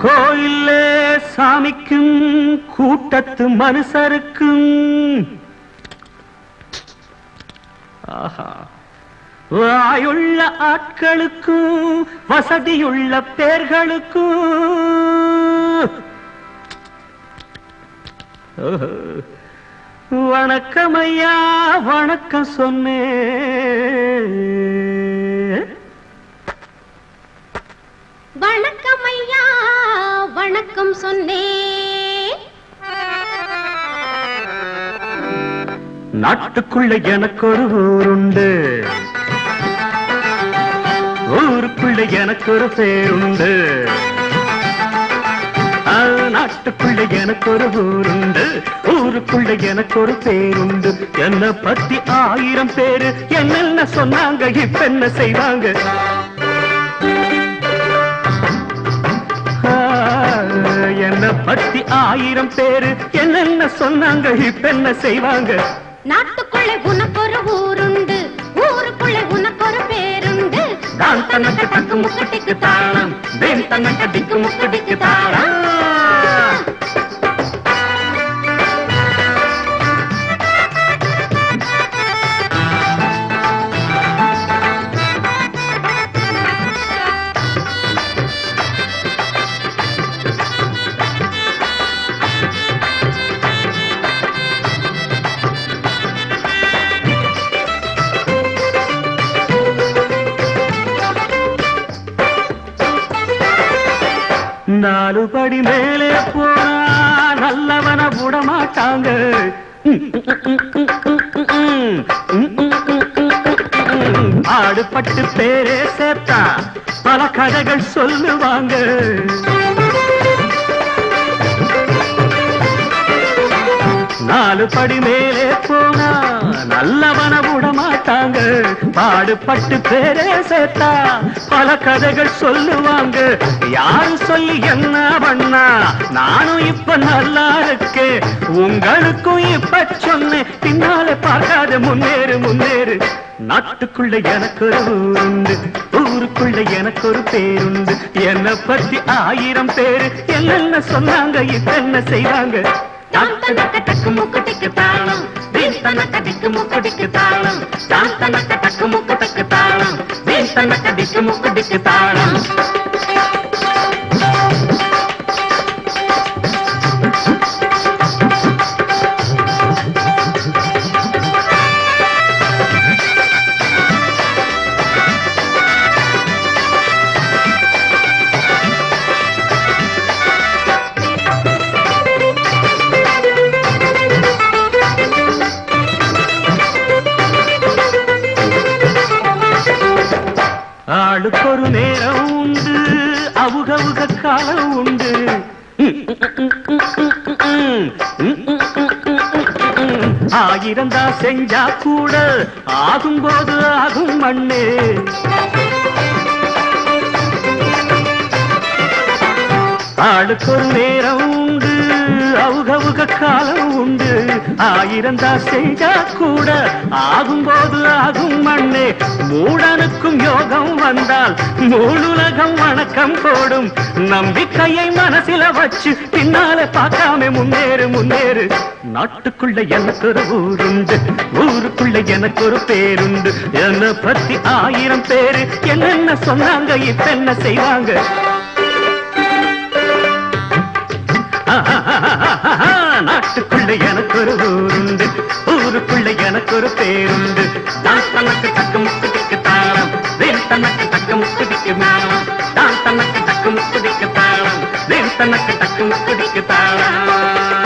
கோயிலே சாமிக்கும் கூட்டத்து மனுஷருக்கும் வாயுள்ள ஆட்களுக்கும் வசதியுள்ள பேர்களுக்கும் வணக்கம் ஐயா வணக்கம் சொன்னேன். வணக்கம் ஐயா வணக்கம் சொன்னேன். நாட்டுக்குள்ள எனக்கு ஒரு ஊருண்டு, ஊருக்குள்ள எனக்கு ஒரு பேருண்டு. நாட்டுக்குள்ள எனக்கு ஒரு ஊருண்டு, ஊருக்குள்ள எனக்கு ஒரு பேருண்டு. என்ன பத்தி 1000 பேரு என்னென்ன சொன்னாங்க, இப்ப என்ன செய்வாங்க? என்ன பத்தி 1000 பேரு என்னென்ன சொன்னாங்க, இப்ப என்ன செய்வாங்க? நாட்டுக்குள்ளே உனக்கு ஒரு ஊருண்டு, ஊருக்குள்ளே உனக்கு ஒரு பேருண்டு. தான் தனக்கு தக்கு முக்குட்டிக்கு தாளம், வேன் தனக்கு திக்கு முக்குட்டிக்கு தாளம். நாலு படி மேலே போனா நல்லவன விட மாட்டாங்க. ஆடுபட்டு பேரே சேர்த்தா பல கதைகள் சொல்லுவாங்க. நாலு படி மேலே போனா நல்லவன விட மாட்டாங்க. பாடுபட்டு பேரே சேர்த்தா பல கதைகள் சொல்லுவாங்க. யாரு சொல்லி என்ன பண்ணா நானும் இப்ப நல்லா இருக்கேன். உங்களுக்கும் இப்ப சொன்னேன், பின்னாலே பார்க்காத முன்னேறு முன்னேறு. நாட்டுக்குள்ள எனக்கு ஒரு ஊருண்டு, ஊருக்குள்ள எனக்கு ஒரு பேருண்டு. என்ன பத்தி 1000 பேரு என்னென்ன சொன்னாங்க, இப்ப என்ன செய்வாங்க? தக்கு முக்குட்டிக்கு தாளம், வீண் தனக்கு திக்கு முக்குட்டிக்கு தாளம். தான் தனக்கு தக்கு முக்குட்டிக்கு தாளம், வீண் தனக்கு திக்கு முக்குட்டிக்கு தாளம். ஆளுக்கு ஒரு நேரம் உண்டு, அவுகவுக காலம் உண்டு. ஆயிரந்தா செஞ்சா கூட ஆகும்போது ஆகும் மண்ணே. ஆளுக்கு ஒரு நேரம் உண்டு, அவுகவுக காலம் உண்டு. ஆயிரந்தா செஞ்சா கூட ஆகும்போது ஆகும் மண்ணே. மூடனுக்கும் யோகம் வந்தால் மூணுலகம் வணக்கம் போடும். நம்பிக்கையை மனசில வச்சு பின்னாலே பார்க்காம முன்னேறு முன்னேறு. நாட்டுக்குள்ள எனக்கு ஒரு ஊருண்டு, ஊருக்குள்ள எனக்கு ஒரு பேருண்டு. என்ன பத்தி 1000 பேரு என்னென்ன சொன்னாங்க, இப்ப என்ன செய்வாங்க? நாட்டுக்குள்ள எனக்கு ஒரு ஊருண்டு, ஊருக்குள்ள எனக்கு ஒரு பேருண்டு. தான் தனக்கு தக்கு முக்குதிக்கு தாளம், வேன் தனக்கு தக்கு முக்குதிக்கு தாளம். தான் தனக்கு தக்கு முக்குதிக்கு தாளம், வேன் தனக்கு தக்கு முக்குதிக்கு தாளம்.